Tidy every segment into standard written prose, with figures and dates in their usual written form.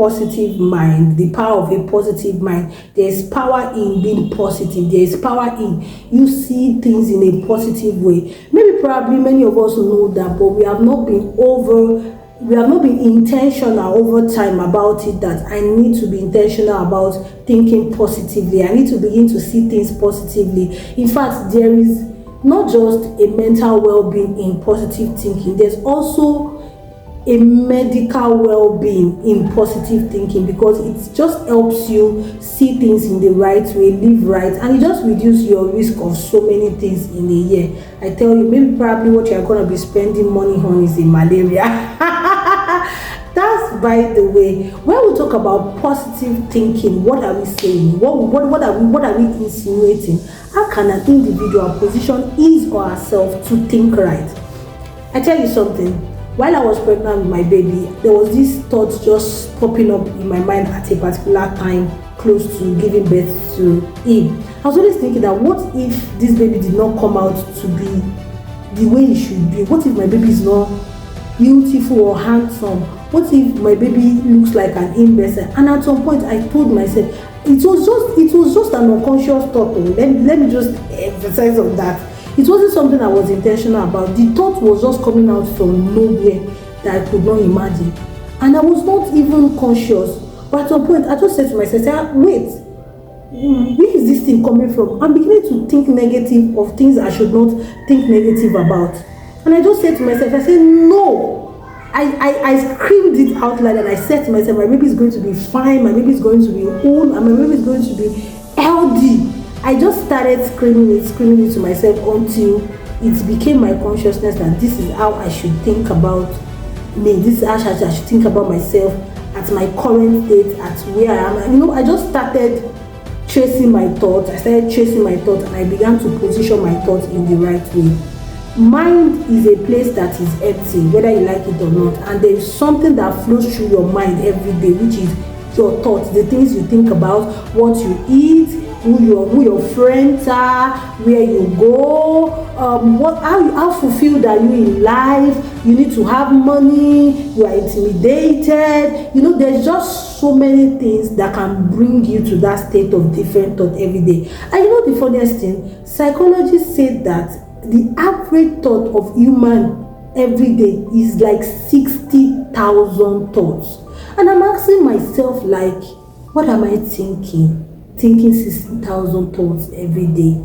positive mind, the power of a positive mind. There's power in being positive. There's power in you see things in a positive way. Maybe probably many of us know that, but we have not been intentional over time about it, that I need to be intentional about thinking positively. I need to begin to see things positively. In fact, there is not just a mental well-being in positive thinking, there's also a medical well-being in positive thinking, because it just helps you see things in the right way, live right, and it just reduces your risk of so many things in a year. I tell you, maybe probably what you're going to be spending money on is in malaria. That's by the way. When we talk about positive thinking, what are we saying? What are we insinuating? How can an individual position his or herself to think right? I tell you something. While I was pregnant with my baby, there was this thought just popping up in my mind at a particular time close to giving birth to him. I was always thinking that what if this baby did not come out to be the way it should be? What if my baby is not beautiful or handsome? What if my baby looks like an imbecile? And at some point I told myself, it was just an unconscious thought. Let me just emphasize on that. It wasn't something I was intentional about. The thought was just coming out from nowhere that I could not imagine. And I was not even conscious. But at some point, I just said to myself, wait, where is this thing coming from? I'm beginning to think negative of things I should not think negative about. And I just said to myself, I said, no. I screamed it out loud and I said to myself, my baby is going to be fine, my baby is going to be whole, and my baby is going to be healthy. I just started screaming it to myself until it became my consciousness that this is how I should think about me. This is how I should think about myself at my current state, at where I am. I just started tracing my thoughts. And I began to position my thoughts in the right way. Mind is a place that is empty, whether you like it or not. And there is something that flows through your mind every day, which is your thoughts, the things you think about, what you eat, who your friends are, where you go, how fulfilled are you in life. You need to have money, you are intimidated. There's just so many things that can bring you to that state of different thought every day. And the funniest thing, psychologists say that the average thought of human every day is like 60,000 thoughts. And I'm asking myself, like, what am I thinking? Thinking 60,000 thoughts every day.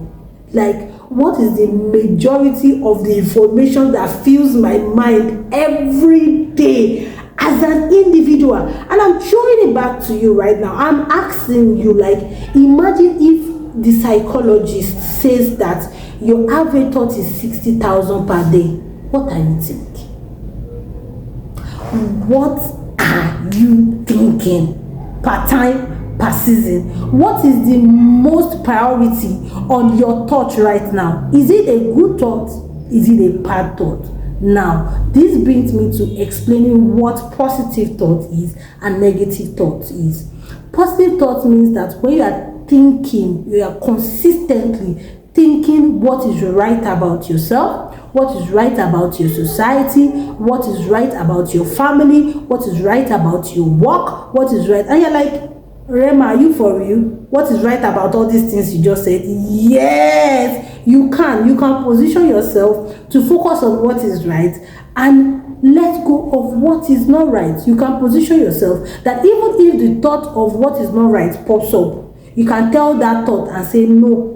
Like, what is the majority of the information that fills my mind every day as an individual? And I'm throwing it back to you right now. I'm asking you, like, imagine if the psychologist says that your average thought is 60,000 per day. What are you thinking? What are you thinking per time, per season? What is the most priority on your thought right now? Is it a good thought? Is it a bad thought? Now, this brings me to explaining what positive thought is and negative thought is. Positive thought means that when you are thinking, you are consistently thinking what is right about yourself, what is right about your society, what is right about your family, what is right about your work, what is right. And you're like, Rema, are you for real? What is right about all these things you just said? Yes, you can position yourself to focus on what is right and let go of what is not right. You can position yourself that even if the thought of what is not right pops up, you can tell that thought and say, no,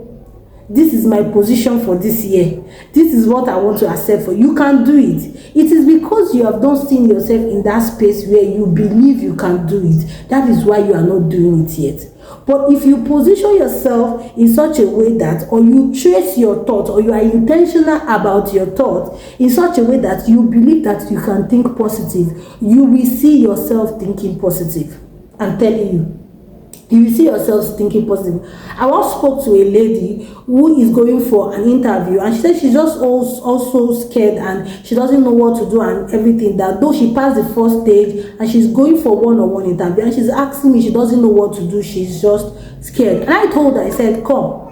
this is my position for this year. This is what I want to accept for. You can do it. It is because you have not seen yourself in that space where you believe you can do it. That is why you are not doing it yet. But if you position yourself in such a way that, or you trace your thoughts, or you are intentional about your thoughts in such a way that you believe that you can think positive, you will see yourself thinking positive. I'm telling you. You will see yourselves thinking positive. I once spoke to a lady who is going for an interview, and she said she's just also scared and she doesn't know what to do and everything. That though she passed the first stage and she's going for one-on-one interview, and she's asking me, she doesn't know what to do. She's just scared. And I told her, I said, come,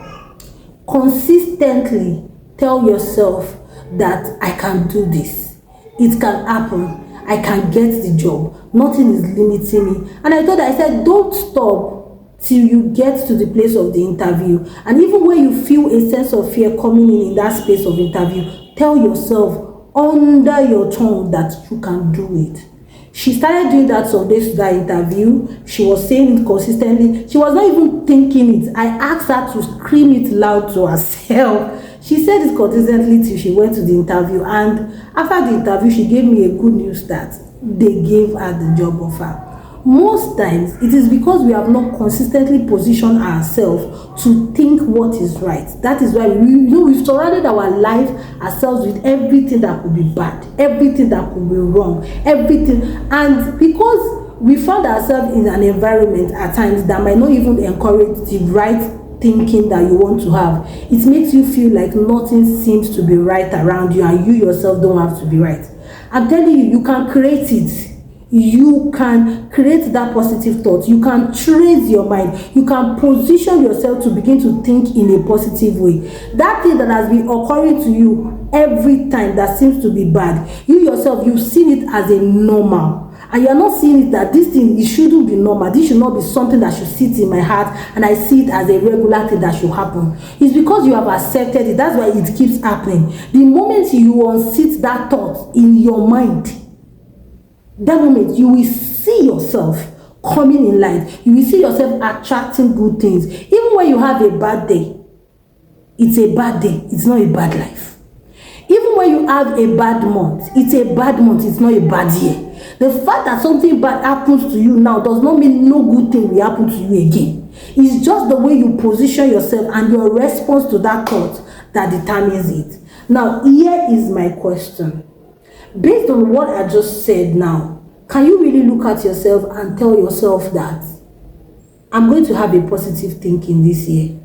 consistently tell yourself that I can do this. It can happen. I can get the job. Nothing is limiting me. And I told her, I said, don't stop till you get to the place of the interview. And even when you feel a sense of fear coming in that space of interview, tell yourself under your tongue that you can do it. She started doing that some days to that interview. She was saying it consistently. She was not even thinking it. I asked her to scream it loud to herself. She said it consistently till she went to the interview. And after the interview, she gave me a good news that they gave her the job offer. Most times, it is because we have not consistently positioned ourselves to think what is right. That is why we've surrounded our life ourselves with everything that could be bad, everything that could be wrong, everything. And because we found ourselves in an environment at times that might not even encourage the right thinking that you want to have, it makes you feel like nothing seems to be right around you and you yourself don't have to be right. I'm telling you, you can create it. You can create that positive thought. You can trace your mind. You can position yourself to begin to think in a positive way. That thing that has been occurring to you every time that seems to be bad, you yourself, you've seen it as a normal. And you're not seeing it that this thing, it shouldn't be normal. This should not be something that should sit in my heart and I see it as a regular thing that should happen. It's because you have accepted it. That's why it keeps happening. The moment you unseat that thought in your mind, that moment you will see yourself coming in light. You will see yourself attracting good things. Even when you have a bad day, it's a bad day. It's not a bad life. Even when you have a bad month, it's a bad month. It's not a bad year. The fact that something bad happens to you now does not mean no good thing will happen to you again. It's just the way you position yourself and your response to that thought that determines it. Now, here is my question. Based on what I just said now, can you really look at yourself and tell yourself that I'm going to have a positive thinking this year?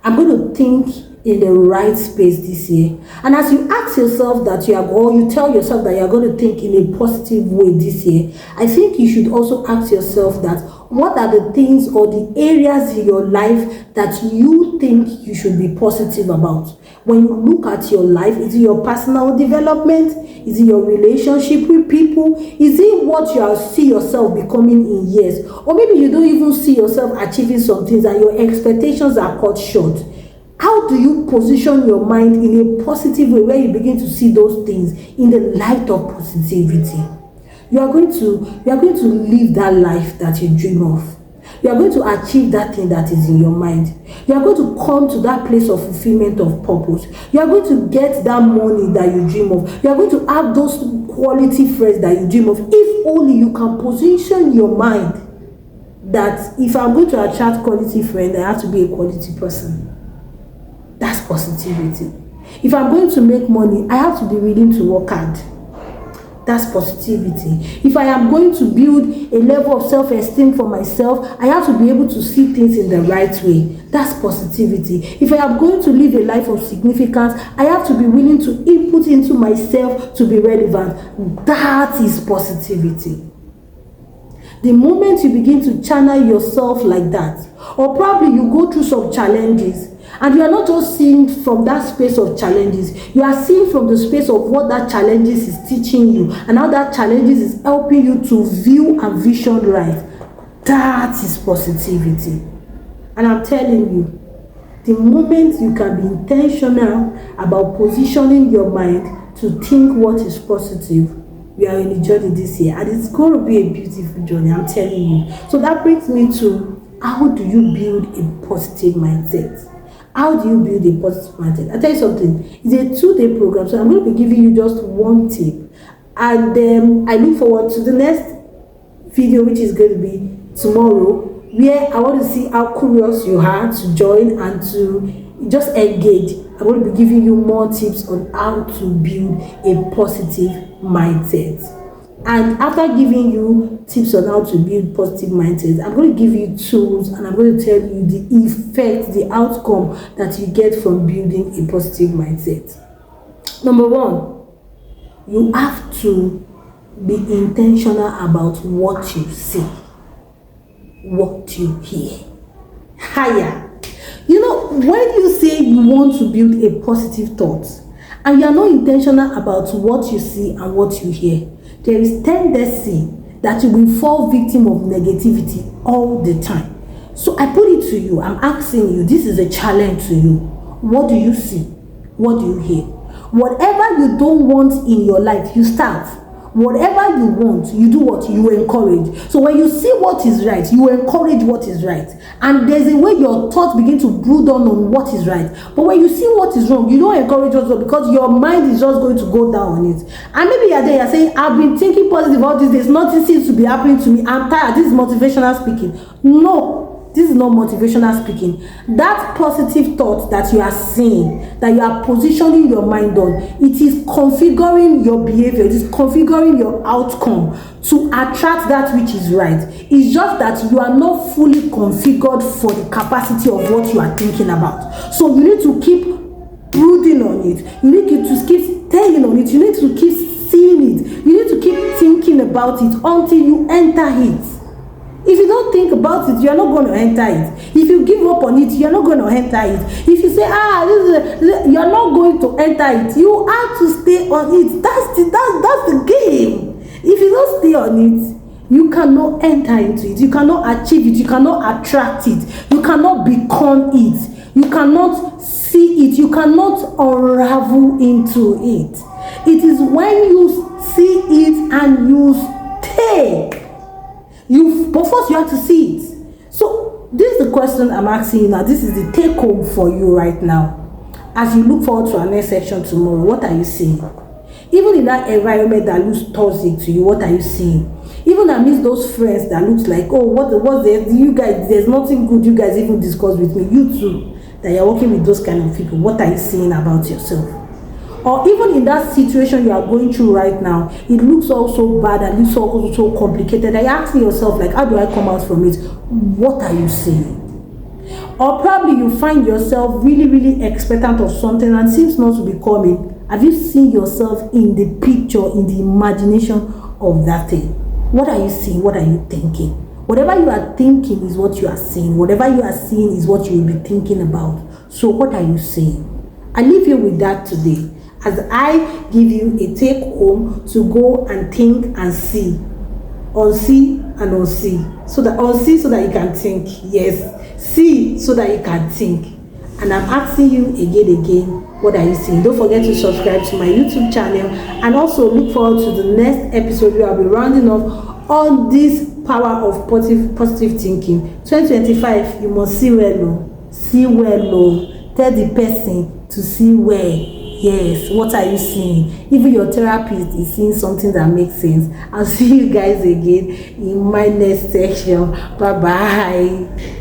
I'm going to think in the right space this year. And as you ask yourself that you tell yourself that you're going to think in a positive way this year, I think you should also ask yourself that what are the things or the areas in your life that you think you should be positive about? When you look at your life, is it your personal development? Is it your relationship with people? Is it what you see yourself becoming in years? Or maybe you don't even see yourself achieving some things and your expectations are cut short. How do you position your mind in a positive way where you begin to see those things in the light of positivity? You are going to live that life that you dream of. You are going to achieve that thing that is in your mind. You are going to come to that place of fulfillment of purpose. You are going to get that money that you dream of. You are going to have those quality friends that you dream of. If only you can position your mind that if I'm going to attract quality friends, I have to be a quality person. That's positivity. If I'm going to make money, I have to be willing to work hard. That's positivity. If I am going to build a level of self-esteem for myself, I have to be able to see things in the right way. That's positivity. If I am going to live a life of significance, I have to be willing to input into myself to be relevant. That is positivity. The moment you begin to channel yourself like that, or probably you go through some challenges, and you are not just seeing from that space of challenges, you are seeing from the space of what that challenges is teaching you and how that challenges is helping you to view and vision right. That is positivity. And I'm telling you, the moment you can be intentional about positioning your mind to think what is positive, we are in a journey this year, and it's going to be a beautiful journey, I'm telling you. So that brings me to, how do you build a positive mindset? How do you build a positive mindset? I'll tell you something. It's a 2-day program, so I'm going to be giving you just one tip. And I look forward to the next video, which is going to be tomorrow, where I want to see how curious you are to join and to just engage. I'm going to be giving you more tips on how to build a positive mindset. And after giving you tips on how to build positive mindset, I'm going to give you tools and I'm going to tell you the effect, the outcome that you get from building a positive mindset. Number 1, you have to be intentional about what you see, what you hear. Higher. You know, when you say you want to build a positive thought and you are not intentional about what you see and what you hear, there is tendency that you will fall victim of negativity all the time. So I put it to you, I'm asking you, this is a challenge to you. What do you see? What do you hear? Whatever you don't want in your life, you start. Whatever you want, you do what? You encourage. So when you see what is right, you encourage what is right. And there's a way your thoughts begin to brood on what is right. But when you see what is wrong, you don't encourage what's wrong, because your mind is just going to go down on it. And maybe you're there, you're saying, I've been thinking positive all these days, nothing seems to be happening to me, I'm tired, this is motivational speaking. No. This is not motivational speaking. That positive thought that you are seeing, that you are positioning your mind on, it is configuring your behavior, it is configuring your outcome to attract that which is right. It's just that you are not fully configured for the capacity of what you are thinking about. So you need to keep brooding on it. You need to keep staying on it. You need to keep seeing it. You need to keep thinking about it until you enter it. If you don't think about it, you're not going to enter it. If you give up on it, you're not going to enter it. If you say, you're not going to enter it, you have to stay on it. That's the game. If you don't stay on it, you cannot enter into it. You cannot achieve it. You cannot attract it. You cannot become it. You cannot see it. You cannot unravel into it. It is when you see it and you stay. But first you have to see it. So this is the question I'm asking you now. This is the take home for you right now. As you look forward to our next section tomorrow, what are you seeing? Even in that environment that looks toxic to you, what are you seeing? Even amidst those friends that looks like, oh, what's there? You guys, there's nothing good you guys even discuss with me. You too, that you're working with those kind of people. What are you seeing about yourself? Or even in that situation you are going through right now, it looks all so bad and looks all so complicated. Are you asking yourself, like, how do I come out from it? What are you seeing? Or probably you find yourself really, really expectant of something and seems not to be coming. Have you seen yourself in the picture, in the imagination of that thing? What are you seeing? What are you thinking? Whatever you are thinking is what you are seeing. Whatever you are seeing is what you will be thinking about. So what are you saying? I leave you with that today, as I give you a take home to go and think and see. Unsee and unsee. So that you can think. Yes. See so that you can think. And I'm asking you again, what are you seeing? Don't forget to subscribe to my YouTube channel, and also look forward to the next episode where I'll be rounding off on this power of positive thinking. 2025, you must see well. See well. Tell the person to see well. Yes, what are you seeing? Even your therapist is seeing something that makes sense. I'll see you guys again in my next section. Bye bye.